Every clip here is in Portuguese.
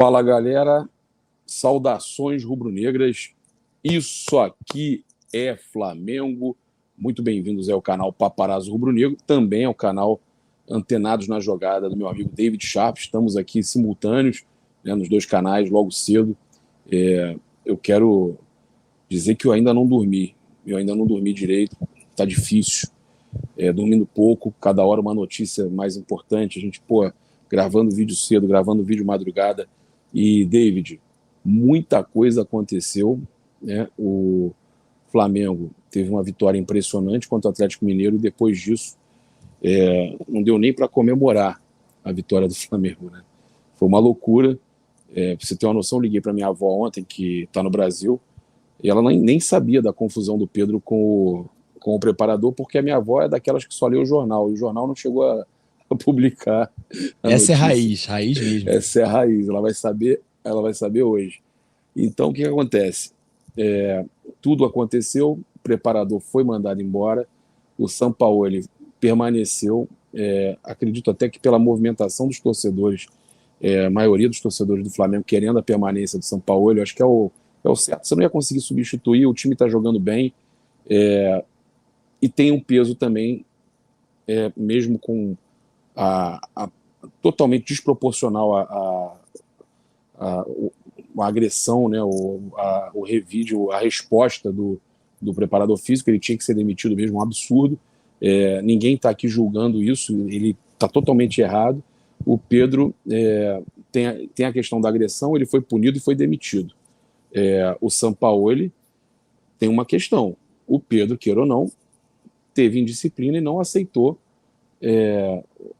Fala, galera. Saudações rubro-negras. Isso aqui é Flamengo. Muito bem-vindos ao canal Paparazzo Rubro-Negro, também ao canal Antenados na Jogada do meu amigo David Sharp. Estamos aqui simultâneos, né, nos dois canais, logo cedo. Eu quero dizer que eu ainda não dormi. Eu ainda não dormi direito. Tá difícil. Dormindo pouco, cada hora uma notícia mais importante. A gente, gravando vídeo cedo, gravando vídeo madrugada. E, David, muita coisa aconteceu, né? O Flamengo teve uma vitória impressionante contra o Atlético Mineiro e depois disso não deu nem para comemorar a vitória do Flamengo, né? Foi uma loucura. Pra você ter uma noção, liguei para minha avó ontem, que está no Brasil, e ela nem sabia da confusão do Pedro com o preparador, porque a minha avó é daquelas que só lê o jornal, e o jornal não chegou a publicar a Essa notícia. é raiz mesmo. Essa é a raiz, ela vai saber hoje. Então, o que acontece? Tudo aconteceu, o preparador foi mandado embora, o Sampaoli permaneceu, acredito até que pela movimentação dos torcedores, a maioria dos torcedores do Flamengo querendo a permanência do Sampaoli, acho que é o certo. Você não ia conseguir substituir, o time está jogando bem, e tem um peso também, mesmo com totalmente desproporcional a agressão, né, o revide, a resposta do preparador físico. Ele tinha que ser demitido mesmo, um absurdo. Ninguém está aqui julgando isso, ele está totalmente errado. O Pedro tem a questão da agressão, ele foi punido e foi demitido. O Sampaoli tem uma questão: o Pedro, queira ou não, teve indisciplina e não aceitou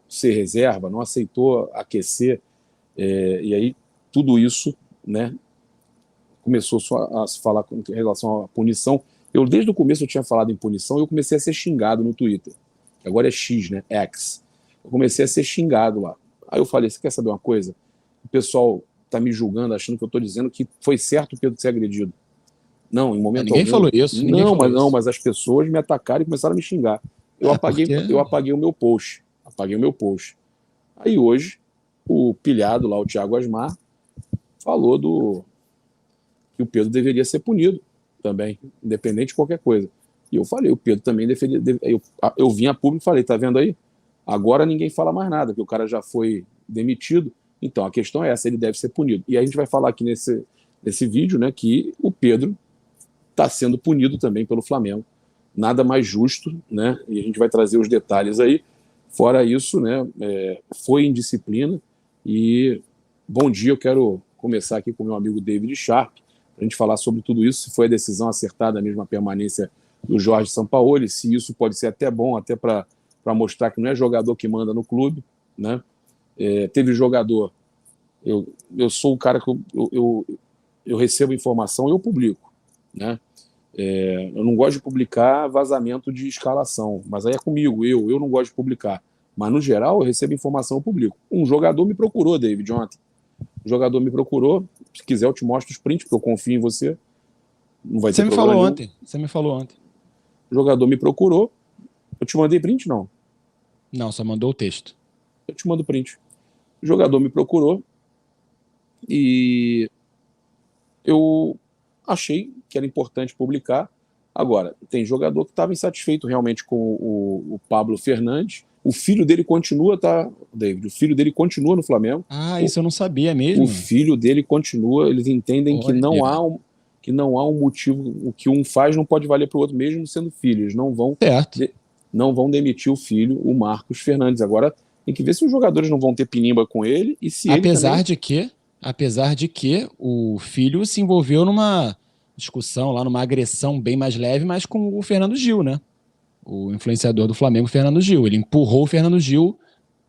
ser reserva, não aceitou aquecer, e aí tudo isso, né, começou a se falar com relação à punição. Desde o começo eu tinha falado em punição e eu comecei a ser xingado no Twitter. Agora é X, né? X. Eu comecei a ser xingado lá. Aí eu falei: você quer saber uma coisa? O pessoal tá me julgando, achando que eu tô dizendo que foi certo o Pedro ser agredido. Não, em momento Ninguém algum. falou isso. Mas as pessoas me atacaram e começaram a me xingar. Eu apaguei o meu post. Aí hoje, o pilhado lá, o Thiago Asmar, falou que o Pedro deveria ser punido também, independente de qualquer coisa. E eu falei: o Pedro também deveria. Eu vim a público e falei: tá vendo aí? Agora ninguém fala mais nada, porque o cara já foi demitido. Então a questão é essa: ele deve ser punido. E a gente vai falar aqui nesse vídeo, né, que o Pedro está sendo punido também pelo Flamengo. Nada mais justo, né? E a gente vai trazer os detalhes aí. Fora isso, né, foi indisciplina. E bom dia, eu quero começar aqui com o meu amigo David Sharp, para a gente falar sobre tudo isso, se foi a decisão acertada mesmo, a permanência do Jorge Sampaoli, se isso pode ser até bom, até para mostrar que não é jogador que manda no clube, né? Teve jogador, eu sou o cara que eu recebo informação e eu publico, né? Eu não gosto de publicar vazamento de escalação, mas aí é comigo, eu não gosto de publicar. Mas, no geral, eu recebo informação e publico. Um jogador me procurou, David, ontem. O jogador me procurou. Se quiser, eu te mostro os prints, porque eu confio em você. Não vai ter problema nenhum. Você me falou ontem. O jogador me procurou. Eu te mandei print, não? Não, só mandou o texto. Eu te mando print. O jogador me procurou e eu achei que era importante publicar. Agora, tem jogador que estava insatisfeito realmente com o Pablo Fernandes. O filho dele continua, tá, David? O filho dele continua no Flamengo. Isso eu não sabia mesmo. O filho dele continua. Eles entendem que não há um motivo. O que um faz não pode valer para o outro, mesmo sendo filho. Eles não vão demitir o filho, o Marcos Fernandes. Agora tem que ver se os jogadores não vão ter pinimba com ele e se apesar de que o filho se envolveu numa discussão lá, numa agressão bem mais leve, mas com o Fernando Gil, né? O influenciador do Flamengo, Fernando Gil. Ele empurrou o Fernando Gil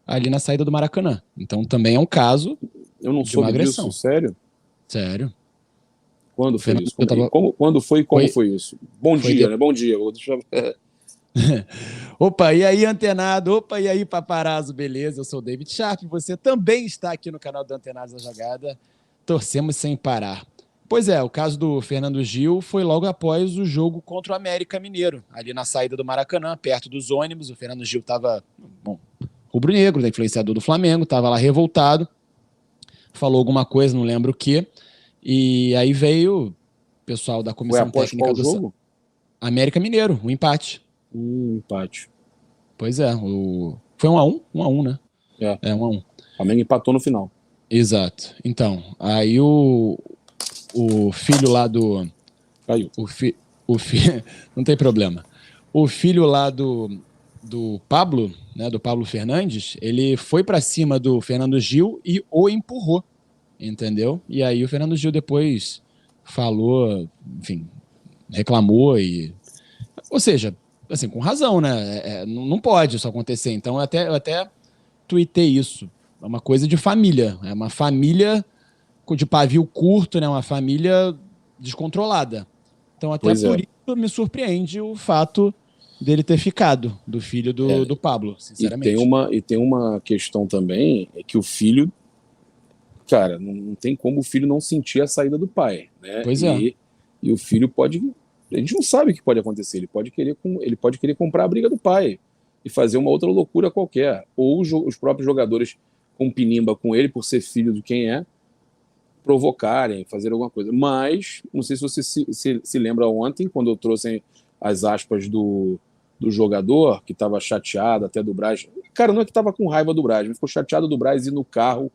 ali na saída do Maracanã. Então também é um caso de uma agressão. Disso, sério? Sério. Quando foi isso? Quando foi e como foi isso? Bom dia, né? Bom dia. Opa, e aí, antenado? Opa, e aí, paparazzo? Beleza? Eu sou o David Sharp. Você também está aqui no canal do Antenados da Jogada. Torcemos sem parar. Pois é, o caso do Fernando Gil foi logo após o jogo contra o América Mineiro, ali na saída do Maracanã, perto dos ônibus. O Fernando Gil estava, rubro-negro, influenciador do Flamengo, estava lá revoltado, falou alguma coisa, não lembro o quê, e aí veio o pessoal da comissão técnica do jogo? América Mineiro, o empate. Empate. Pois é, foi 1-1? 1-1, né? É 1-1. O Flamengo empatou no final. Exato. Então, aí o filho lá do... Caiu. Não tem problema. O filho lá do Pablo, né, do Pablo Fernandes, ele foi para cima do Fernando Gil e o empurrou, entendeu? E aí o Fernando Gil depois falou, enfim, reclamou e... Ou seja, assim, com razão, né? Não pode isso acontecer. Então eu até tuitei isso. É uma coisa de família. É uma família de pavio curto, né? Uma família descontrolada. Então até por isso me surpreende o fato dele ter ficado, do filho do Pablo, sinceramente. E tem uma questão também, é que o filho, cara, não tem como o filho não sentir a saída do pai, né? Pois é. E o filho pode... A gente não sabe o que pode acontecer. Ele pode querer comprar a briga do pai e fazer uma outra loucura qualquer. Ou os próprios jogadores com pinimba com ele, por ser filho de quem é, provocarem, fazer alguma coisa. Mas, não sei se você se lembra ontem, quando eu trouxe as aspas do jogador, que estava chateado até do Braz. Cara, não é que estava com raiva do Braz, mas ficou chateado do Braz ir no carro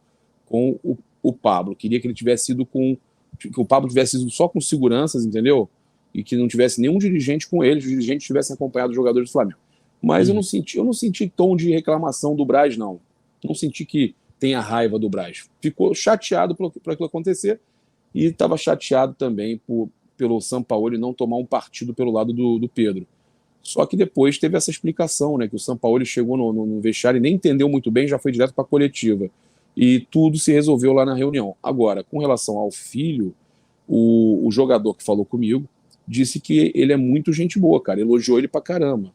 com o Pablo. Queria que ele tivesse ido que o Pablo tivesse ido só com seguranças, entendeu? E que não tivesse nenhum dirigente com ele, os dirigentes tivessem acompanhado os jogadores do Flamengo. Mas eu não senti tom de reclamação do Braz, não. Não senti que tenha raiva do Braz. Ficou chateado por aquilo acontecer e estava chateado também pelo Sampaoli não tomar um partido pelo lado do Pedro. Só que depois teve essa explicação, né, que o Sampaoli chegou no vestiário e nem entendeu muito bem, já foi direto para a coletiva. E tudo se resolveu lá na reunião. Agora, com relação ao filho, o jogador que falou comigo disse que ele é muito gente boa, cara. Elogiou ele pra caramba.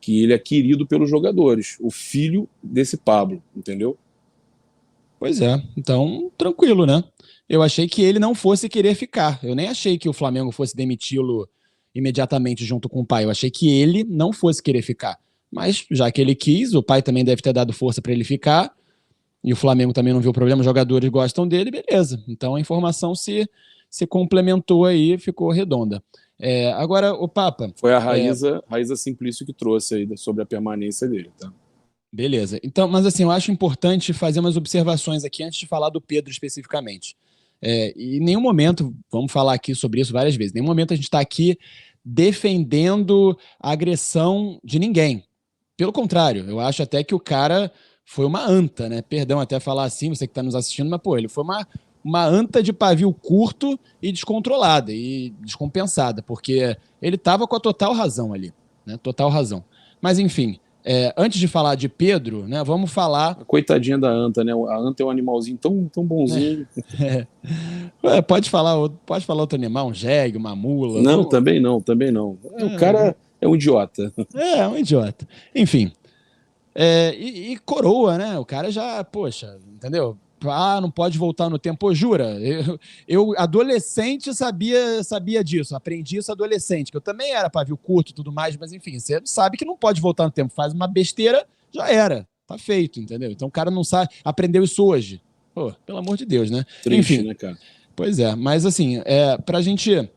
Que ele é querido pelos jogadores. O filho desse Pablo, entendeu? Pois é. Então, tranquilo, né? Eu achei que ele não fosse querer ficar. Eu nem achei que o Flamengo fosse demiti-lo imediatamente junto com o pai. Eu achei que ele não fosse querer ficar. Mas, já que ele quis, o pai também deve ter dado força para ele ficar, e o Flamengo também não viu problema, os jogadores gostam dele, beleza. Então, a informação se complementou aí, ficou redonda. Agora, o Papa... Foi a Raíza Simplício que trouxe aí sobre a permanência dele, tá? Beleza. Então, mas assim, eu acho importante fazer umas observações aqui antes de falar do Pedro especificamente. E em nenhum momento, vamos falar aqui sobre isso várias vezes, em nenhum momento a gente está aqui defendendo a agressão de ninguém. Pelo contrário, eu acho até que o cara foi uma anta, né? Perdão até falar assim, você que está nos assistindo, mas, pô, ele foi uma anta de pavio curto e descontrolada e descompensada, porque ele estava com a total razão ali, né? Total razão. Mas, enfim, antes de falar de Pedro, né, vamos falar... A coitadinha da anta, né? A anta é um animalzinho tão bonzinho. Pode falar outro animal, um jegue, uma mula. Não, também não. O cara é um idiota. É um idiota. Enfim, e coroa, né? O cara já, poxa, entendeu? Não pode voltar no tempo. Pô, jura? Eu adolescente, sabia disso. Aprendi isso adolescente, que eu também era pavio curto e tudo mais, mas enfim, você sabe que não pode voltar no tempo. Faz uma besteira, já era. Tá feito, entendeu? Então o cara não sabe, aprendeu isso hoje. Pô, pelo amor de Deus, né? Triste, enfim, né, cara? Pois é, mas assim, pra gente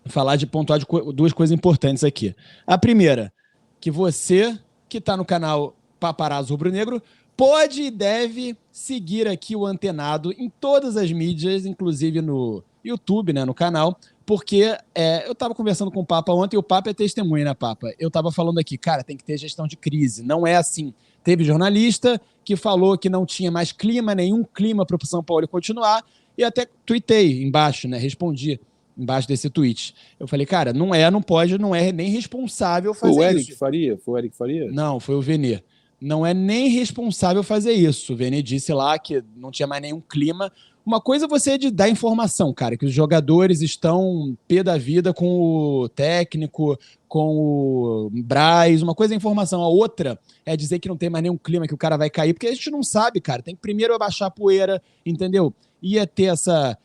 falar de pontuar de duas coisas importantes aqui. A primeira, que você que tá no canal Paparazzo Rubro Negro pode e deve seguir aqui o Antenado em todas as mídias, inclusive no YouTube, né, no canal, porque eu estava conversando com o Papa ontem, e o Papa é testemunha, né, Papa? Eu estava falando aqui, cara, tem que ter gestão de crise, não é assim. Teve jornalista que falou que não tinha mais nenhum clima para o São Paulo continuar, e até tuitei embaixo, né, respondi embaixo desse tweet. Eu falei, cara, não pode, não é nem responsável fazer isso. Foi o Eric Faria? Não, foi o Venê. Não é nem responsável fazer isso. O Vene disse lá que não tinha mais nenhum clima. Uma coisa é você dar informação, cara, que os jogadores estão pé da vida com o técnico, com o Braz. Uma coisa é informação, a outra é dizer que não tem mais nenhum clima, que o cara vai cair, porque a gente não sabe, cara. Tem que primeiro abaixar a poeira, entendeu? Ia ter essa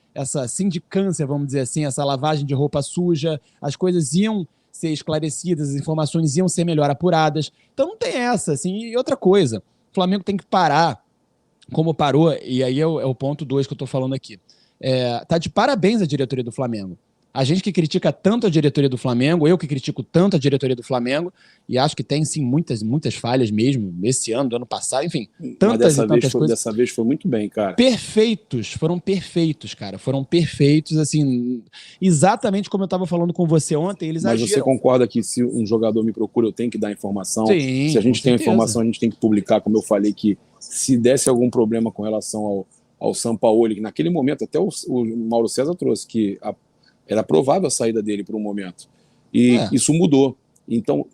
sindicância, vamos dizer assim, essa lavagem de roupa suja, as coisas iam ser esclarecidas, as informações iam ser melhor apuradas. Então não tem essa, assim. E outra coisa, o Flamengo tem que parar como parou, e aí é o ponto 2 que eu tô falando aqui. Tá de parabéns a diretoria do Flamengo. A gente que critica tanto a diretoria do Flamengo, eu que critico tanto a diretoria do Flamengo, e acho que tem sim muitas falhas mesmo, esse ano, do ano passado, enfim, tantas e tantas coisas. Dessa vez foi muito bem, cara. Foram perfeitos, cara. Foram perfeitos, assim, exatamente como eu estava falando com você ontem, eles Mas agiram. você concorda que se um jogador me procura, eu tenho que dar informação? Sim, se a gente tem informação, a gente tem que publicar, como eu falei, que se desse algum problema com relação ao Sampaoli, que naquele momento, até o Mauro César trouxe, que era provável a saída dele por um momento. E isso mudou. Então,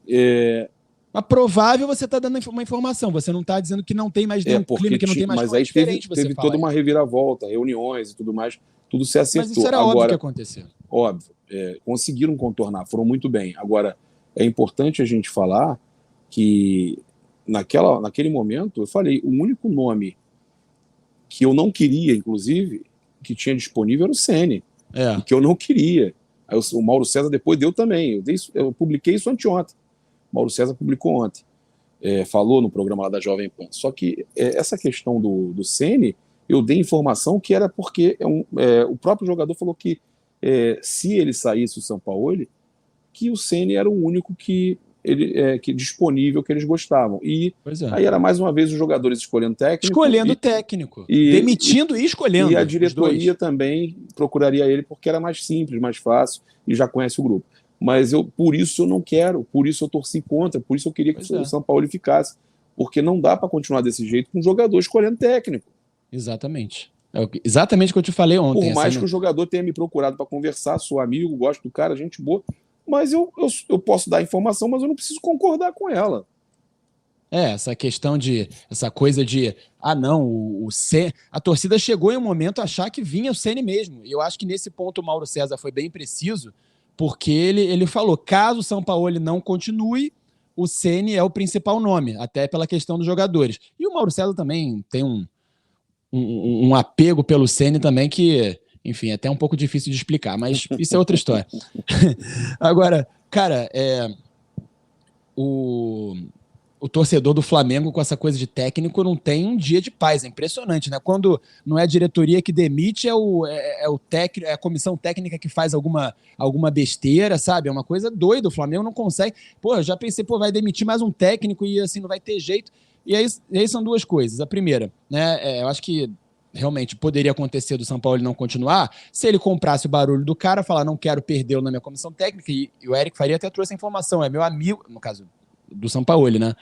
mas provável você está dando uma informação, você não está dizendo que não tem mais clima, que não tem mais. Mas aí teve toda uma reviravolta, reuniões e tudo mais, tudo se acertou. Mas isso era óbvio que ia acontecer. Óbvio, conseguiram contornar, foram muito bem. Agora, é importante a gente falar que naquele momento, eu falei, o único nome que eu não queria, inclusive, que tinha disponível era o Ceni, que eu não queria. Aí o Mauro César depois deu também, eu publiquei isso anteontem. Mauro César publicou ontem, falou no programa lá da Jovem Pan. Só que essa questão do Ceni, eu dei informação que era porque o próprio jogador falou que se ele saísse o Sampaoli, que o Ceni era o único que disponível que eles gostavam. E aí era mais uma vez os jogadores escolhendo técnico. Escolhendo técnico. Demitindo e escolhendo. E a diretoria também procuraria ele porque era mais simples, mais fácil e já conhece o grupo. Mas por isso eu não quero, por isso eu torci contra, por isso eu queria que o Sampaoli ficasse. Porque não dá para continuar desse jeito com o jogador escolhendo técnico. Exatamente. Exatamente o que eu te falei ontem. Por mais que o jogador tenha me procurado para conversar, sou amigo, gosto do cara, gente boa, mas eu posso dar informação, mas eu não preciso concordar com ela. Essa questão essa coisa de, não, a torcida chegou em um momento a achar que vinha o Ceni mesmo. E eu acho que nesse ponto o Mauro César foi bem preciso, porque ele falou, caso o Sampaoli não continue, o Ceni é o principal nome, até pela questão dos jogadores. E o Mauro César também tem um apego pelo Ceni também que, enfim, é até um pouco difícil de explicar, mas isso é outra história. Agora, cara, o torcedor do Flamengo com essa coisa de técnico não tem um dia de paz, é impressionante, né? Quando não é a diretoria que demite, é a comissão técnica que faz alguma besteira, sabe? É uma coisa doida, o Flamengo não consegue. Pô, eu já pensei, vai demitir mais um técnico e assim não vai ter jeito. E aí são duas coisas. A primeira, né? Eu acho que realmente poderia acontecer do São Paulo não continuar se ele comprasse o barulho do cara, falar não quero perdê-lo na minha comissão técnica, e o Eric Faria até trouxe a informação, é meu amigo, no caso do Sampaoli, né?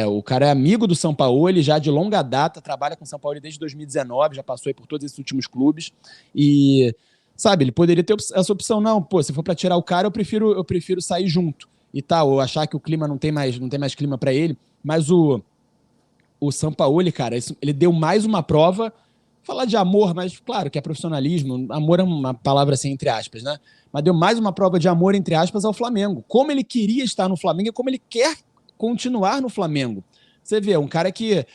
O cara é amigo do Sampaoli, já de longa data, trabalha com o Sampaoli desde 2019, já passou aí por todos esses últimos clubes, e, sabe, ele poderia ter essa opção, não, se for para tirar o cara, eu prefiro sair junto, e tal, ou achar que o clima não tem mais clima para ele, mas o Sampaoli, cara, ele deu mais uma prova, falar de amor, mas claro que é profissionalismo, amor é uma palavra assim, entre aspas, né? Mas deu mais uma prova de amor, entre aspas, ao Flamengo. Como ele queria estar no Flamengo e como ele quer continuar no Flamengo. Você vê, um cara que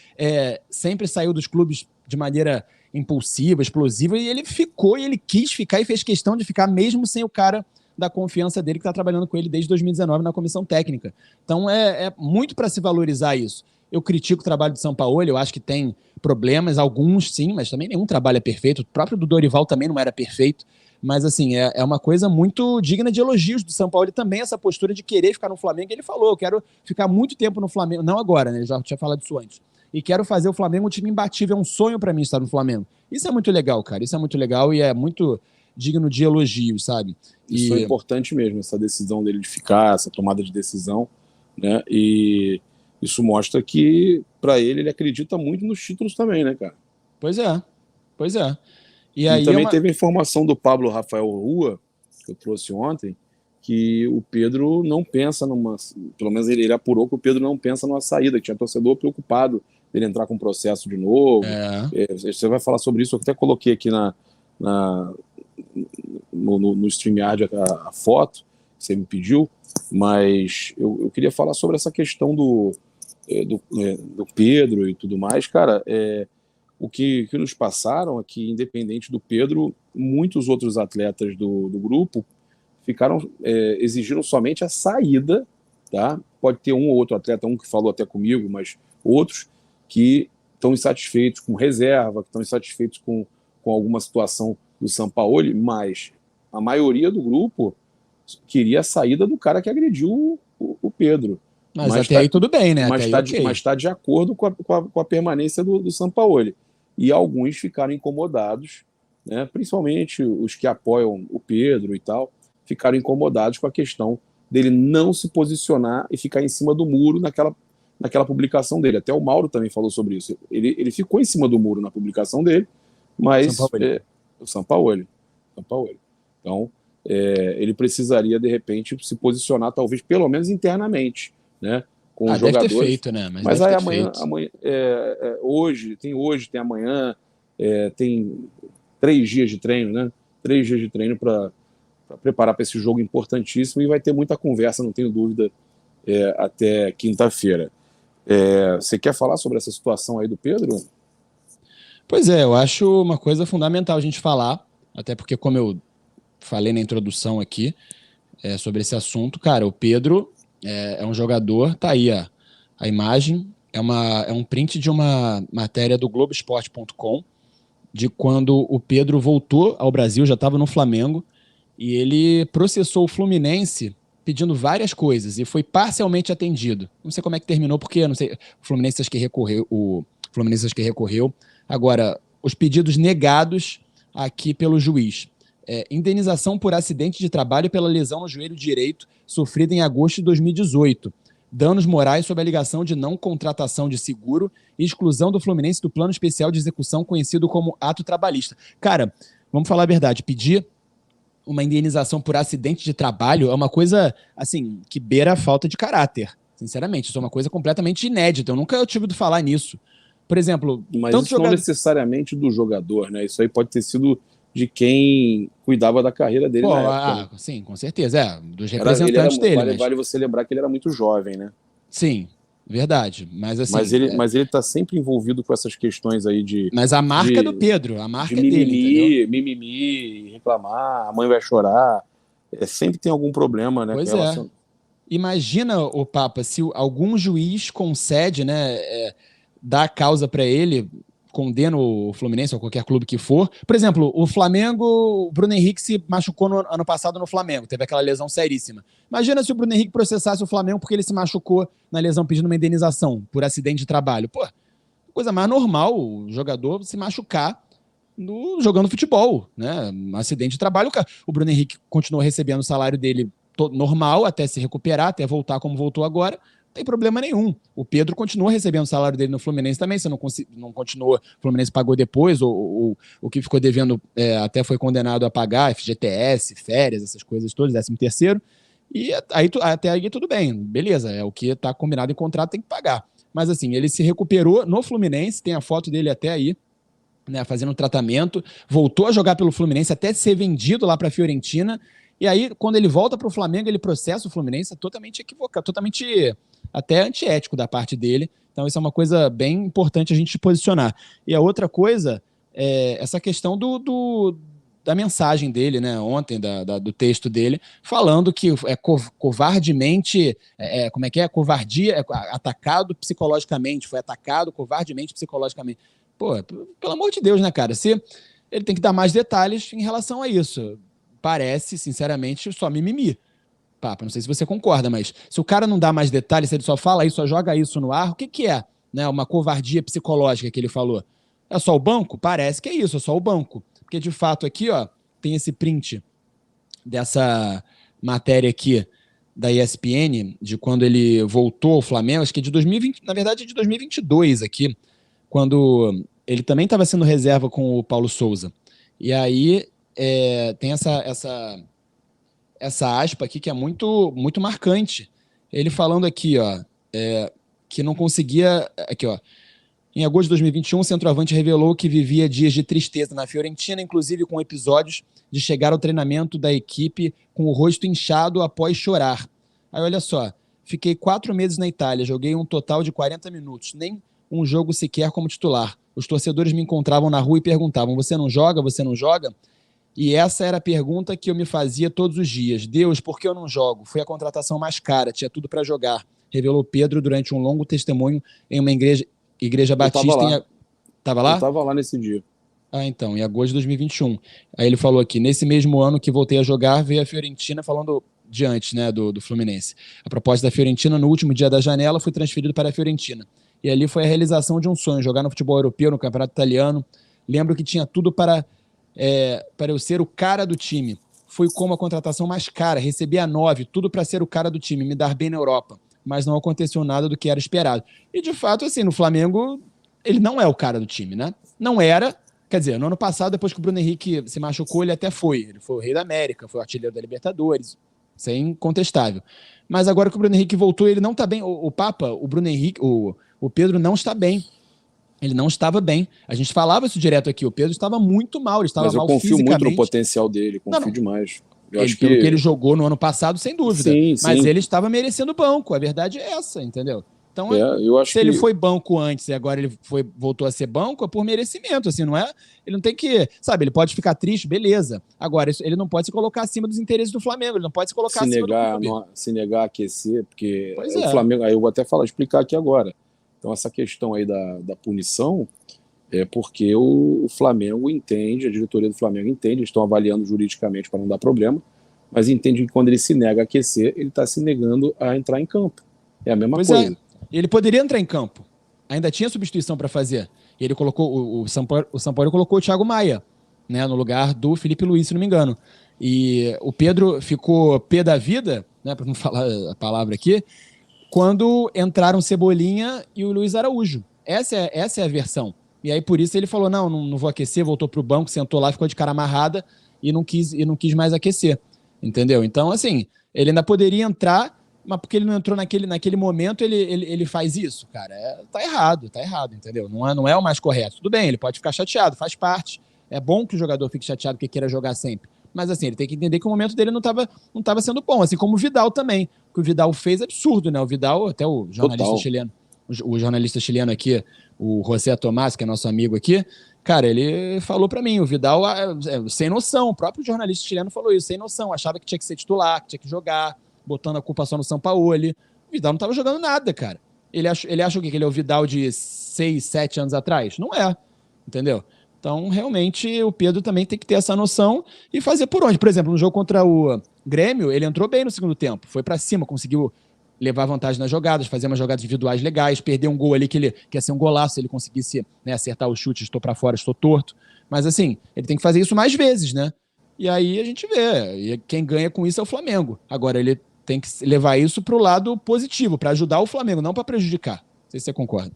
sempre saiu dos clubes de maneira impulsiva, explosiva, e ele ficou, e ele quis ficar e fez questão de ficar mesmo sem o cara da confiança dele que está trabalhando com ele desde 2019 na comissão técnica. Então é muito para se valorizar isso. Eu critico o trabalho do Sampaoli, eu acho que tem problemas, alguns sim, mas também nenhum trabalho é perfeito. O próprio do Dorival também não era perfeito, mas assim, é uma coisa muito digna de elogios do Sampaoli também, essa postura de querer ficar no Flamengo. Ele falou, eu quero ficar muito tempo no Flamengo, não agora, né? Ele já tinha falado isso antes. E quero fazer o Flamengo um time imbatível, é um sonho para mim estar no Flamengo. Isso é muito legal, cara, isso é muito legal e é muito digno de elogios, sabe? Isso é importante mesmo, essa decisão dele de ficar, essa tomada de decisão, né? E isso mostra que, para ele acredita muito nos títulos também, né, cara? Pois é. E aí também teve a informação do Pablo Rafael Rua, que eu trouxe ontem, que o Pedro não pensa pelo menos ele apurou que o Pedro não pensa numa saída, que tinha torcedor preocupado dele entrar com um processo de novo. Você vai falar sobre isso, eu até coloquei aqui no StreamYard a foto, você me pediu, mas eu queria falar sobre essa questão do Pedro e tudo mais, cara. O que nos passaram é que, independente do Pedro, muitos outros atletas do grupo exigiram somente a saída, tá? Pode ter um ou outro atleta, um que falou até comigo, mas outros que estão insatisfeitos com reserva, que estão insatisfeitos com alguma situação do Sampaoli, mas a maioria do grupo queria a saída do cara que agrediu o Pedro. Mas até aí tudo bem, né? Mas está de acordo com a permanência do Sampaoli. E alguns ficaram incomodados, né? Principalmente os que apoiam o Pedro e tal, ficaram incomodados com a questão dele não se posicionar e ficar em cima do muro naquela publicação dele. Até o Mauro também falou sobre isso. Ele ficou em cima do muro na publicação dele, mas o Sampaoli. Então, ele precisaria, de repente, se posicionar, talvez, pelo menos internamente, né? Com os jogadores. Deve ter feito, né? Mas aí amanhã hoje, tem amanhã, tem 3 dias de treino, né? 3 dias de treino para preparar para esse jogo importantíssimo, e vai ter muita conversa, não tenho dúvida, até quinta-feira. Você quer falar sobre essa situação aí do Pedro? Pois é, eu acho uma coisa fundamental a gente falar, até porque, como eu falei na introdução aqui, sobre esse assunto, cara, o Pedro é um jogador, tá aí a imagem, é um print de uma matéria do Globoesporte.com, de quando o Pedro voltou ao Brasil, já estava no Flamengo, e ele processou o Fluminense pedindo várias coisas, e foi parcialmente atendido. Não sei como é que terminou, porque não sei, o Fluminense acho que recorreu. Agora, os pedidos negados aqui pelo juiz. Indenização por acidente de trabalho pela lesão no joelho direito sofrida em agosto de 2018. Danos morais sob a alegação de não contratação de seguro e exclusão do Fluminense do plano especial de execução conhecido como ato trabalhista. Cara, vamos falar a verdade, pedir uma indenização por acidente de trabalho é uma coisa, assim, que beira a falta de caráter. Sinceramente, isso é uma coisa completamente inédita. Eu nunca tive ouvido falar nisso. Por exemplo... Mas isso não necessariamente do jogador, né? Isso aí pode ter sido de quem cuidava da carreira dele na época. Né? Sim, com certeza. Dos representantes dele. Vale você lembrar que ele era muito jovem, né? Sim, verdade. Mas assim... Mas ele tá sempre envolvido com essas questões aí de... Mas a marca é do Pedro, a marca é dele, mimimi, reclamar, a mãe vai chorar. Sempre tem algum problema, né? Pois Imagina, o Papa, se algum juiz concede, né, dá a causa para ele, condena o Fluminense ou qualquer clube que for. Por exemplo, o Flamengo, o Bruno Henrique se machucou no ano passado no Flamengo, teve aquela lesão seríssima. Imagina se o Bruno Henrique processasse o Flamengo porque ele se machucou na lesão pedindo uma indenização por acidente de trabalho. Pô, coisa mais normal o jogador se machucar jogando futebol, né? Um acidente de trabalho. O Bruno Henrique continuou recebendo o salário dele normal até se recuperar, até voltar como voltou agora. Não tem problema nenhum. O Pedro continua recebendo o salário dele no Fluminense também, se não continuou, o Fluminense pagou depois, ou o que ficou devendo até foi condenado a pagar, FGTS, férias, essas coisas todas, 13º, e até aí tudo bem, beleza, é o que está combinado em contrato, tem que pagar. Mas assim, ele se recuperou no Fluminense, tem a foto dele até aí, né, fazendo um tratamento, voltou a jogar pelo Fluminense até ser vendido lá para a Fiorentina, e aí quando ele volta para o Flamengo, ele processa o Fluminense, totalmente equivocado, totalmente até antiético da parte dele. Então isso é uma coisa bem importante a gente posicionar. E a outra coisa é essa questão da mensagem dele, né, ontem, do texto dele, falando que covardemente, como é que é? Covardia, atacado psicologicamente, foi atacado covardemente psicologicamente. Pô, pelo amor de Deus, né, cara? Ele tem que dar mais detalhes em relação a isso. Parece, sinceramente, só mimimi. Papa, não sei se você concorda, mas se o cara não dá mais detalhes, se ele só fala isso, só joga isso no ar, o que é? Né, uma covardia psicológica que ele falou. É só o banco? Parece que é isso, é só o banco. Porque, de fato, aqui, ó, tem esse print dessa matéria aqui da ESPN, de quando ele voltou ao Flamengo, acho que é de 2020, na verdade é de 2022 aqui, quando ele também estava sendo reserva com o Paulo Souza. E aí tem essa aspa aqui que é muito, muito marcante. Ele falando aqui, ó, que não conseguia... Aqui, ó. Em agosto de 2021, o centroavante revelou que vivia dias de tristeza na Fiorentina, inclusive com episódios de chegar ao treinamento da equipe com o rosto inchado após chorar. Aí, olha só, fiquei 4 meses na Itália, joguei um total de 40 minutos, nem um jogo sequer como titular. Os torcedores me encontravam na rua e perguntavam, você não joga? Você não joga? E essa era a pergunta que eu me fazia todos os dias. Deus, por que eu não jogo? Foi a contratação mais cara, tinha tudo para jogar, revelou Pedro durante um longo testemunho em uma igreja batista Tava lá? Eu tava lá nesse dia. Ah, então, em agosto de 2021. Aí ele falou aqui, nesse mesmo ano que voltei a jogar, veio a Fiorentina falando de antes, né, do Fluminense. A proposta da Fiorentina, no último dia da janela, fui transferido para a Fiorentina. E ali foi a realização de um sonho, jogar no futebol europeu, no campeonato italiano. Lembro que tinha tudo para eu ser o cara do time. Foi como a contratação mais cara, recebi a 9, tudo para ser o cara do time, me dar bem na Europa. Mas não aconteceu nada do que era esperado. E de fato, assim, no Flamengo, ele não é o cara do time, né? Não era. Quer dizer, no ano passado, depois que o Bruno Henrique se machucou, ele até foi. Ele foi o rei da América, foi o artilheiro da Libertadores. Isso é incontestável. Mas agora que o Bruno Henrique voltou, ele não está bem. O Papa, o Bruno Henrique, o Pedro não está bem. Ele não estava bem. A gente falava isso direto aqui. O Pedro estava muito mal, ele estava mal fisicamente. Mas eu confio muito no potencial dele, confio demais. Pelo que ele jogou no ano passado, sem dúvida. Sim, mas sim. ele estava merecendo banco. A verdade é essa, entendeu? Então, eu acho se ele foi banco antes e agora ele voltou a ser banco, é por merecimento, assim, não é? Ele não tem que, sabe, ele pode ficar triste, beleza. Agora, ele não pode se colocar acima dos interesses do Flamengo, ele não pode se colocar acima do clube. Se negar a aquecer, porque o Flamengo, aí eu vou até explicar aqui agora. Então, essa questão aí da punição é porque o Flamengo entende, a diretoria do Flamengo entende, eles estão avaliando juridicamente para não dar problema, mas entende que quando ele se nega a aquecer, ele está se negando a entrar em campo. É a mesma coisa. Ele poderia entrar em campo. Ainda tinha substituição para fazer. Ele colocou o São Paulo colocou o Thiago Maia, né, no lugar do Felipe Luiz, se não me engano. E o Pedro ficou pé da vida, né, para não falar a palavra aqui, quando entraram Cebolinha e o Luiz Araújo. Essa é a versão. E aí por isso ele falou, não vou aquecer, voltou pro banco, sentou lá, ficou de cara amarrada e não quis mais aquecer. Entendeu? Então, assim, ele ainda poderia entrar, mas porque ele não entrou naquele momento, ele faz isso, cara. Tá errado, entendeu? Não é o mais correto. Tudo bem, ele pode ficar chateado, faz parte. É bom que o jogador fique chateado porque queira jogar sempre. Mas assim, ele tem que entender que o momento dele não estava sendo bom, assim como o Vidal também. O que o Vidal fez é absurdo, né? O Vidal, até o jornalista chileno, o jornalista chileno aqui, o José Tomás, que é nosso amigo aqui, cara, ele falou pra mim, o Vidal, sem noção, o próprio jornalista chileno falou isso, sem noção, achava que tinha que ser titular, que tinha que jogar, botando a culpa só no Sampaoli. O Vidal não tava jogando nada, cara. Ele acha o quê? Que ele é o Vidal de 6, 7 anos atrás? Não é, entendeu? Então, realmente, o Pedro também tem que ter essa noção e fazer por onde. Por exemplo, no jogo contra o Grêmio, ele entrou bem no segundo tempo, foi pra cima, conseguiu levar vantagem nas jogadas, fazer umas jogadas individuais legais, perder um gol ali que ia ser um golaço se ele conseguisse, né, acertar o chute, estou para fora, estou torto. Mas assim, ele tem que fazer isso mais vezes, né? E aí a gente vê, e quem ganha com isso é o Flamengo. Agora ele tem que levar isso para o lado positivo, para ajudar o Flamengo, não para prejudicar. Não sei se você concorda.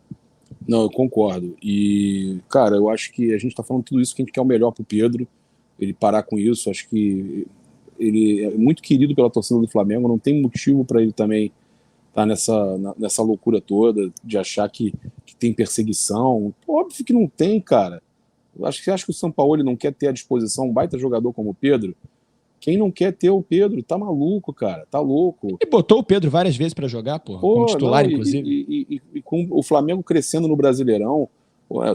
Não, eu concordo. E, cara, eu acho que a gente está falando tudo isso que a gente quer o melhor pro Pedro, ele parar com isso. Acho que ele é muito querido pela torcida do Flamengo, não tem motivo para ele também tá nessa loucura toda de achar que tem perseguição. Óbvio que não tem, cara. Você acha que o Sampaoli não quer ter à disposição um baita jogador como o Pedro? Quem não quer ter o Pedro tá maluco, cara, tá louco. E botou o Pedro várias vezes para jogar, porra, como titular, inclusive. E com o Flamengo crescendo no Brasileirão,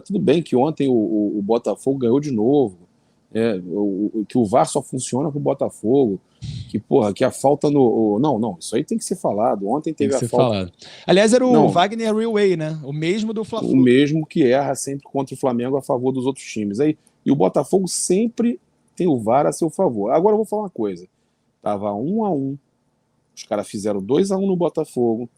tudo bem que ontem o Botafogo ganhou de novo, que o VAR só funciona pro Botafogo, que a falta no... Não, isso aí tem que ser falado. Ontem teve a falta... Falado. Aliás, era o Wagner Realway, né? O mesmo do Fla-Flu. O mesmo que erra sempre contra o Flamengo a favor dos outros times. E o Botafogo sempre tem o VAR a seu favor. Agora eu vou falar uma coisa. Tava 1-1, os caras fizeram 2-1 no Botafogo,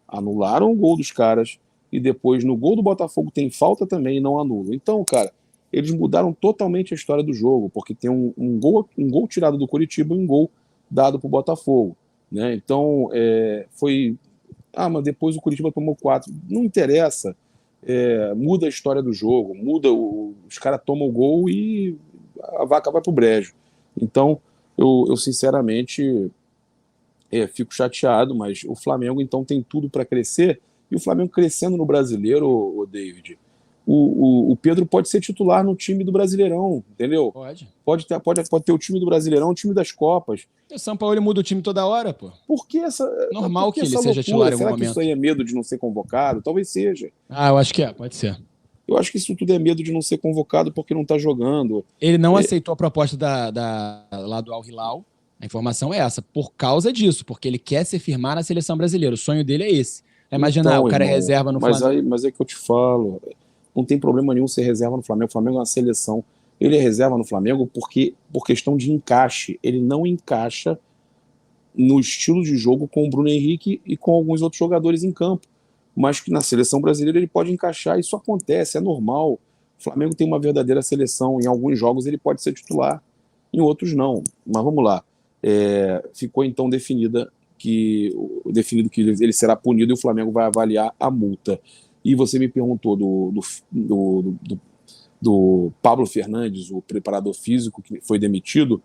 anularam o gol dos caras, e depois no gol do Botafogo tem falta também e não anula. Então, cara, eles mudaram totalmente a história do jogo, porque tem um gol tirado do Coritiba e um gol dado para o Botafogo, né? Então, foi... mas depois o Coritiba tomou 4. Não interessa. Muda a história do jogo, os caras tomam o gol e a vaca vai pro brejo. Então, eu sinceramente fico chateado, mas o Flamengo, então, tem tudo para crescer, e o Flamengo crescendo no Brasileiro, o David... O Pedro pode ser titular no time do Brasileirão, entendeu? Pode ter o time do Brasileirão, o time das Copas. O São Paulo muda o time toda hora, pô. Por que essa... Normal que ele seja titular em algum momento. Será que isso aí é medo de não ser convocado? Talvez seja. Eu acho que pode ser. Eu acho que isso tudo é medo de não ser convocado porque não tá jogando. Ele não aceitou a proposta lá do Al Hilal, a informação é essa, por causa disso, porque ele quer se firmar na seleção brasileira. O sonho dele é esse. Imaginar, o cara é reserva no Flamengo. Mas é que eu te falo... não tem problema nenhum ser reserva no Flamengo. O Flamengo é uma seleção. Ele é reserva no Flamengo porque, por questão de encaixe. Ele não encaixa no estilo de jogo com o Bruno Henrique e com alguns outros jogadores em campo. Mas que na seleção brasileira ele pode encaixar. Isso acontece, é normal. O Flamengo tem uma verdadeira seleção. Em alguns jogos ele pode ser titular, em outros não. Mas vamos lá. Ficou então definido que ele será punido e o Flamengo vai avaliar a multa. E você me perguntou do Pablo Fernandes, o preparador físico que foi demitido.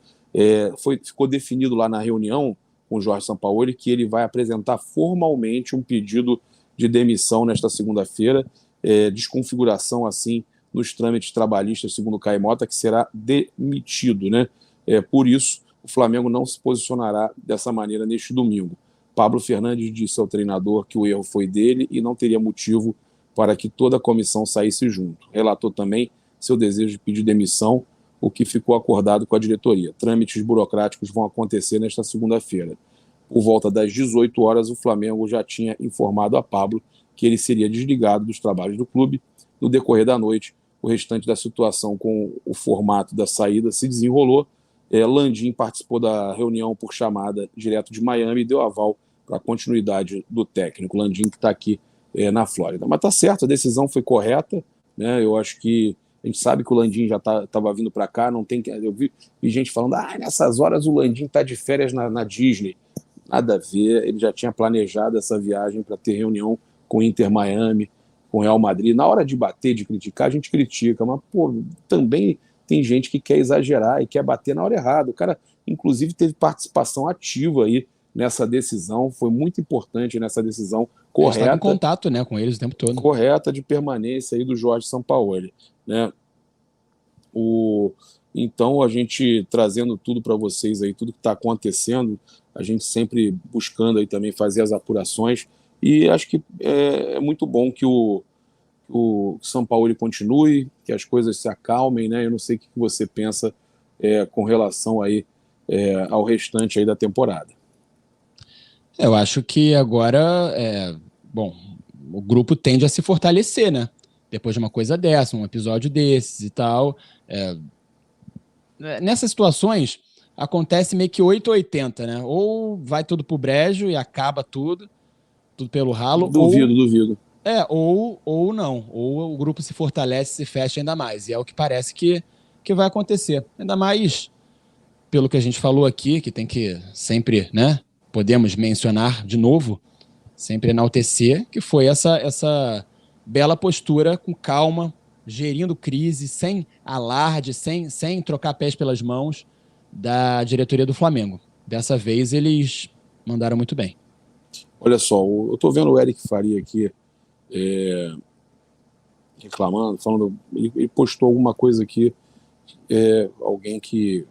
Ficou definido lá na reunião com o Jorge Sampaoli que ele vai apresentar formalmente um pedido de demissão nesta segunda-feira, desconfiguração assim nos trâmites trabalhistas, segundo o Caio Mota, que será demitido, né? Por isso, o Flamengo não se posicionará dessa maneira neste domingo. Pablo Fernandes disse ao treinador que o erro foi dele e não teria motivo para que toda a comissão saísse junto. Relatou também seu desejo de pedir demissão, o que ficou acordado com a diretoria. Trâmites burocráticos vão acontecer nesta segunda-feira. Por volta das 18 horas, o Flamengo já tinha informado a Pablo que ele seria desligado dos trabalhos do clube. No decorrer da noite, o restante da situação com o formato da saída se desenrolou. Landim participou da reunião por chamada direto de Miami e deu aval para a continuidade do técnico. Landim que está aqui na Flórida. Mas está certo, a decisão foi correta, né? Eu acho que a gente sabe que o Landim já estava vindo para cá, não tem. Eu vi gente falando, nessas horas o Landim está de férias na Disney. Nada a ver, ele já tinha planejado essa viagem para ter reunião com o Inter Miami, com o Real Madrid. Na hora de bater, de criticar, a gente critica, mas também tem gente que quer exagerar e quer bater na hora errada. O cara, inclusive, teve participação ativa aí nessa decisão, foi muito importante nessa decisão correta. Estava em contato, né, com eles o tempo todo. Correta de permanência aí do Jorge Sampaoli, né? Então, a gente trazendo tudo para vocês aí, tudo que está acontecendo, a gente sempre buscando aí também fazer as apurações, e acho que é muito bom que o Sampaoli continue, que as coisas se acalmem, né? Eu não sei o que você pensa com relação aí ao restante aí da temporada. Eu acho que agora, o grupo tende a se fortalecer, né? Depois de uma coisa dessa, um episódio desses e tal. Nessas situações, acontece meio que 8 ou 80, né? Ou vai tudo pro brejo e acaba tudo pelo ralo. Duvido. Ou não. Ou o grupo se fortalece, se fecha ainda mais. E é o que parece que vai acontecer. Ainda mais pelo que a gente falou aqui, que tem que sempre, né? Podemos mencionar de novo, sempre enaltecer, que foi essa bela postura com calma, gerindo crise, sem alarde, sem trocar pés pelas mãos da diretoria do Flamengo. Dessa vez eles mandaram muito bem. Olha só, eu estou vendo o Eric Faria aqui reclamando, falando, ele postou alguma coisa aqui, alguém que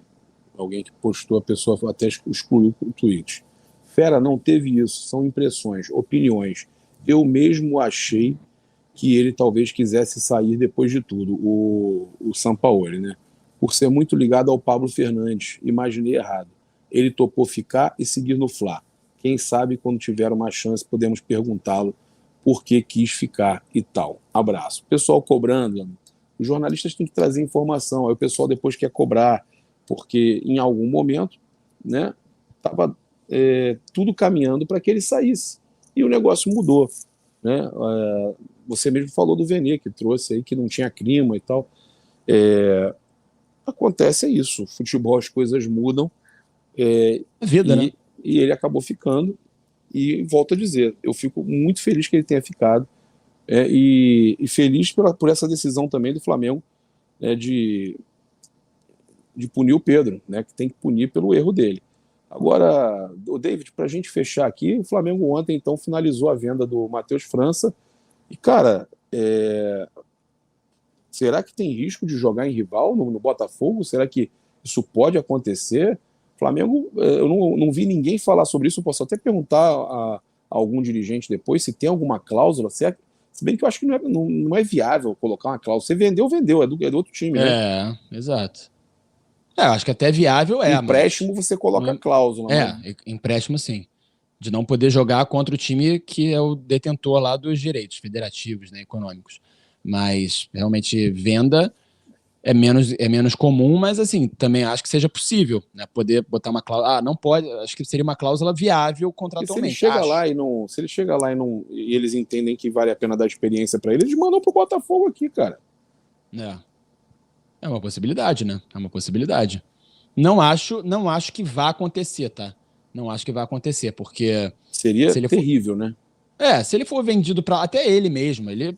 postou, a pessoa até excluiu o tweet. Fera, não teve isso, são impressões, opiniões. Eu mesmo achei que ele talvez quisesse sair depois de tudo, o Sampaoli, né? Por ser muito ligado ao Pablo Fernandes, imaginei errado. Ele topou ficar e seguir no Fla. Quem sabe, quando tiver uma chance, podemos perguntá-lo por que quis ficar e tal. Abraço. Pessoal cobrando, os jornalistas têm que trazer informação, aí o pessoal depois quer cobrar, porque em algum momento, né, estava tudo caminhando para que ele saísse. E o negócio mudou, né? Você mesmo falou do Vene, que trouxe aí que não tinha clima e tal. Acontece isso, futebol, as coisas mudam. Vida, né? E ele acabou ficando. E volto a dizer, eu fico muito feliz que ele tenha ficado. E feliz por essa decisão também do Flamengo, de punir o Pedro, né, que tem que punir pelo erro dele. Agora, o David, para a gente fechar aqui, o Flamengo ontem então finalizou a venda do Matheus França. E, cara, será que tem risco de jogar em rival no Botafogo? Será que isso pode acontecer? Flamengo, eu não vi ninguém falar sobre isso. Eu posso até perguntar a algum dirigente depois se tem alguma cláusula. Se bem que eu acho que não é viável colocar uma cláusula. Você vendeu, é do outro time, né? Exato. Eu acho que até viável empréstimo mas... você coloca cláusula. Empréstimo sim. De não poder jogar contra o time que é o detentor lá dos direitos federativos, né, econômicos. Mas realmente venda é menos comum, mas assim, também acho que seja possível, né? Poder botar uma cláusula. Não pode, acho que seria uma cláusula viável E se ele contratualmente. chega lá e não, se ele chega lá e eles entendem que vale a pena dar experiência para ele, eles mandam pro Botafogo aqui, cara. É uma possibilidade, né? É uma possibilidade. Não acho que vá acontecer, tá? Não acho que vai acontecer, porque seria se ele for, terrível, né? se ele for vendido para até ele mesmo, ele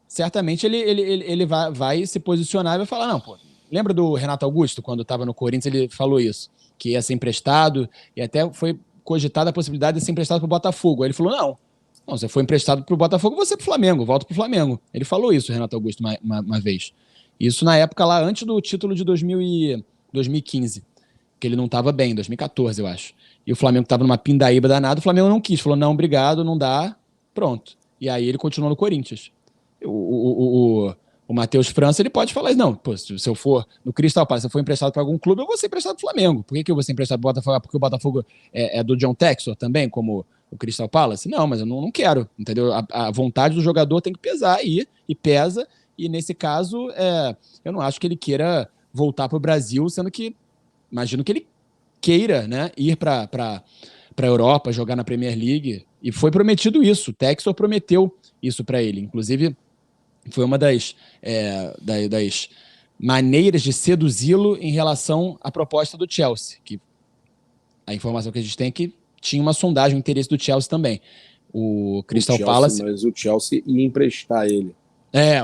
certamente ele vai se posicionar e vai falar, não, pô, lembra do Renato Augusto, quando estava no Corinthians, ele falou isso, que ia ser emprestado, e até foi cogitada a possibilidade de ser emprestado para o Botafogo. Aí ele falou, não, você foi emprestado para o Botafogo, você para o Flamengo, volta para o Flamengo. Ele falou isso, Renato Augusto, uma vez. Isso na época lá, antes do título de 2015, que ele não estava bem, 2014, eu acho. E o Flamengo estava numa pindaíba danada, o Flamengo não quis, falou, não, obrigado, não dá, pronto. E aí ele continuou no Corinthians. O Matheus França, ele pode falar, não, pô, se eu for no Crystal Palace, se eu for emprestado para algum clube, eu vou ser emprestado pro Flamengo. Por que eu vou ser emprestado pro Botafogo? Porque o Botafogo é do John Textor também, como o Crystal Palace? Não, mas eu não quero, entendeu? A vontade do jogador tem que pesar aí, e pesa, e nesse caso, eu não acho que ele queira voltar pro Brasil, sendo que, imagino que ele queira, né, ir para a Europa, jogar na Premier League, e foi prometido isso, o Textor prometeu isso para ele, inclusive foi uma das maneiras de seduzi-lo em relação à proposta do Chelsea, que a informação que a gente tem é que tinha uma sondagem, um interesse do Chelsea também. O Crystal Palace... Mas o Chelsea ia emprestar ele.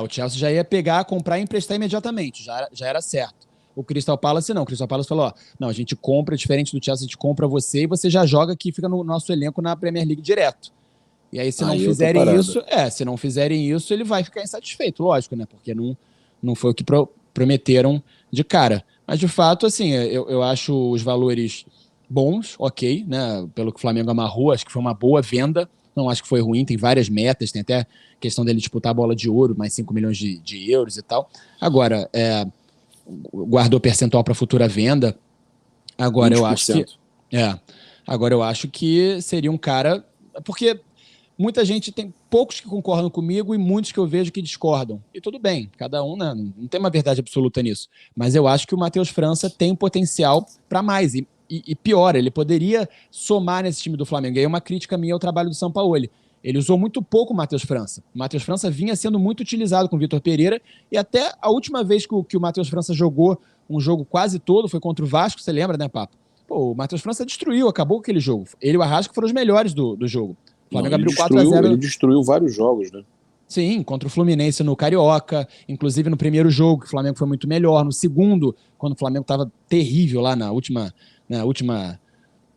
O Chelsea já ia pegar, comprar e emprestar imediatamente, já era certo. O Crystal Palace não, o Crystal Palace falou, não, a gente compra, diferente do Chelsea, a gente compra você e você já joga aqui, fica no nosso elenco na Premier League direto. E aí, se não fizerem isso, ele vai ficar insatisfeito, lógico, né? Porque não foi o que prometeram de cara. Mas, de fato, assim, eu acho os valores bons, ok, né? Pelo que o Flamengo amarrou, acho que foi uma boa venda. Não acho que foi ruim, tem várias metas, tem até questão dele disputar a bola de ouro, mais 5 milhões de euros e tal. Agora, guardou percentual para futura venda. Agora, 20%. eu acho que... Agora, eu acho que seria um cara... Porque... Muita gente, tem poucos que concordam comigo e muitos que eu vejo que discordam. E tudo bem, cada um, né, não tem uma verdade absoluta nisso. Mas eu acho que o Matheus França tem potencial para mais. E pior, ele poderia somar nesse time do Flamengo. E aí uma crítica minha ao trabalho do Sampaoli. Ele usou muito pouco o Matheus França. O Matheus França vinha sendo muito utilizado com o Vitor Pereira. E até a última vez que o Matheus França jogou um jogo quase todo foi contra o Vasco, você lembra, né, Papo? Pô, o Matheus França destruiu, acabou aquele jogo. Ele e o Arrasca foram os melhores do jogo. O Flamengo abriu 4-0. Ele destruiu vários jogos, né? Sim, contra o Fluminense no Carioca, inclusive no primeiro jogo, que o Flamengo foi muito melhor. No segundo, quando o Flamengo estava terrível lá no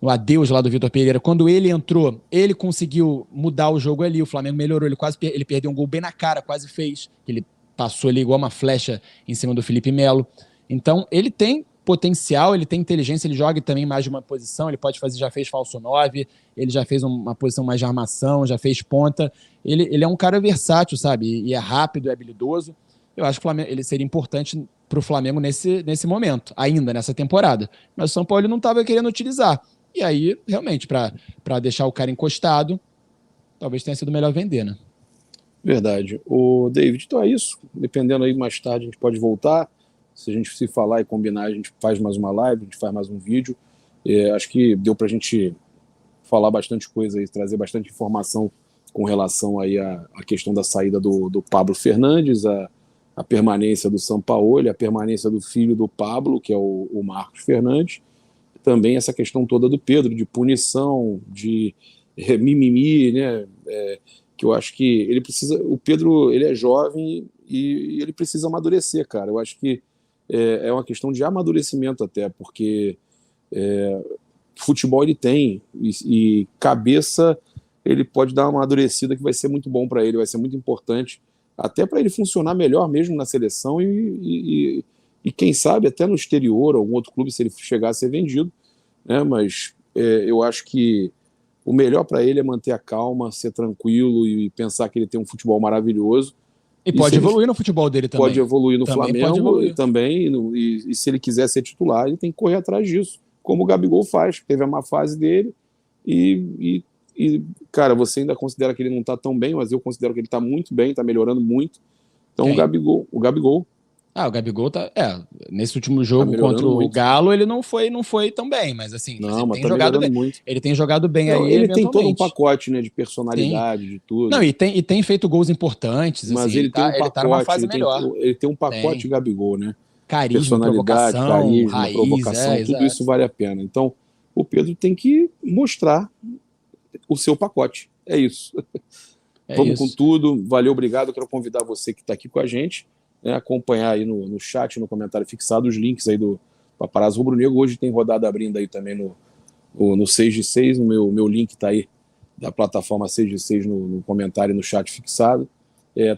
adeus lá do Vitor Pereira, quando ele entrou, ele conseguiu mudar o jogo ali, o Flamengo melhorou, ele perdeu um gol bem na cara, quase fez, ele passou ali igual uma flecha em cima do Felipe Melo. Então, ele tem potencial, ele tem inteligência, ele joga também mais de uma posição, ele pode fazer, já fez falso 9, ele já fez uma posição mais de armação, já fez ponta, ele é um cara versátil, sabe, e é rápido, é habilidoso. Eu acho que ele seria importante para o Flamengo nesse momento, ainda nessa temporada, mas o São Paulo não estava querendo utilizar, e aí, realmente, para deixar o cara encostado, talvez tenha sido melhor vender, né? Verdade. O David, então é isso, dependendo aí mais tarde a gente pode voltar. Se a gente se falar e combinar, a gente faz mais uma live, a gente faz mais um vídeo. Acho que deu para a gente falar bastante coisa e trazer bastante informação com relação aí à questão da saída do Pablo Fernandes, a permanência do Sampaoli, a permanência do filho do Pablo, que é o Marcos Fernandes, também essa questão toda do Pedro, de punição, de mimimi, né? Que eu acho que ele precisa... O Pedro, ele é jovem e ele precisa amadurecer, cara. Eu acho que é uma questão de amadurecimento até, porque futebol ele tem, e cabeça ele pode dar uma amadurecida que vai ser muito bom para ele, vai ser muito importante, até para ele funcionar melhor mesmo na seleção e quem sabe até no exterior, algum outro clube, se ele chegar a ser vendido, né? Mas eu acho que o melhor para ele é manter a calma, ser tranquilo e pensar que ele tem um futebol maravilhoso. E pode evoluir no futebol dele também. Pode evoluir no Flamengo também, e se ele quiser ser titular, ele tem que correr atrás disso, como o Gabigol faz, teve a má fase dele, e cara, você ainda considera que ele não está tão bem, mas eu considero que ele está muito bem, está melhorando muito, Então o Gabigol. O Gabigol tá. Nesse último jogo contra o Galo, ele não foi tão bem, mas assim, mas tem jogado bem. Muito. Ele tem jogado bem aí. Ele tem todo um pacote, né, de personalidade, de tudo. Não, e tem feito gols importantes. Mas assim, ele tem um pacote, ele tá numa fase melhor. Ele tem um pacote Gabigol, né? Carisma, personalidade, carisma, raiz, provocação, tudo isso vale a pena. Então, o Pedro tem que mostrar o seu pacote. É isso. Vamos com tudo. Valeu, obrigado. Eu quero convidar você que está aqui com a gente, né, acompanhar aí no chat, no comentário fixado, os links aí do Paparazzo Rubro Negro. Hoje tem rodada abrindo aí também no 6 de 6. O meu link está aí da plataforma 6 de 6 no comentário e no chat fixado.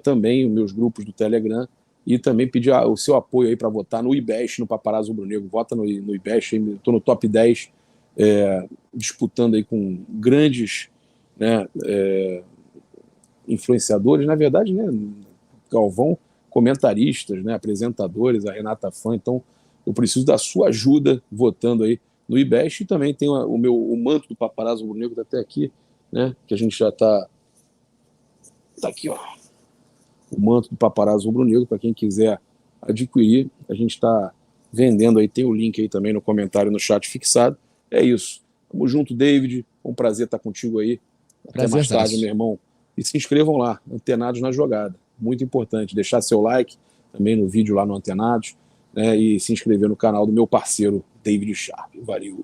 Também os meus grupos do Telegram. E também pedir o seu apoio aí para votar no IBEST, no Paparazzo Rubro Negro. Vota no IBEST, estou no top 10, disputando aí com grandes, né, influenciadores, na verdade, né, Galvão, comentaristas, né, apresentadores, a Renata Fã. Então, eu preciso da sua ajuda votando aí no IBEST. E também tem o manto do Paparazzo Rubro Negro, até aqui, né, que a gente já está aqui, ó. O manto do Paparazzo Rubro Negro, para quem quiser adquirir, a gente está vendendo aí, tem o link aí também no comentário, no chat fixado. É isso. Tamo junto, David. Foi um prazer estar contigo aí. Até mais tarde, meu irmão. E se inscrevam lá, Antenados na Jogada. Muito importante. Deixar seu like também no vídeo lá no Antenados, né, e se inscrever no canal do meu parceiro, David Sharp. Valeu.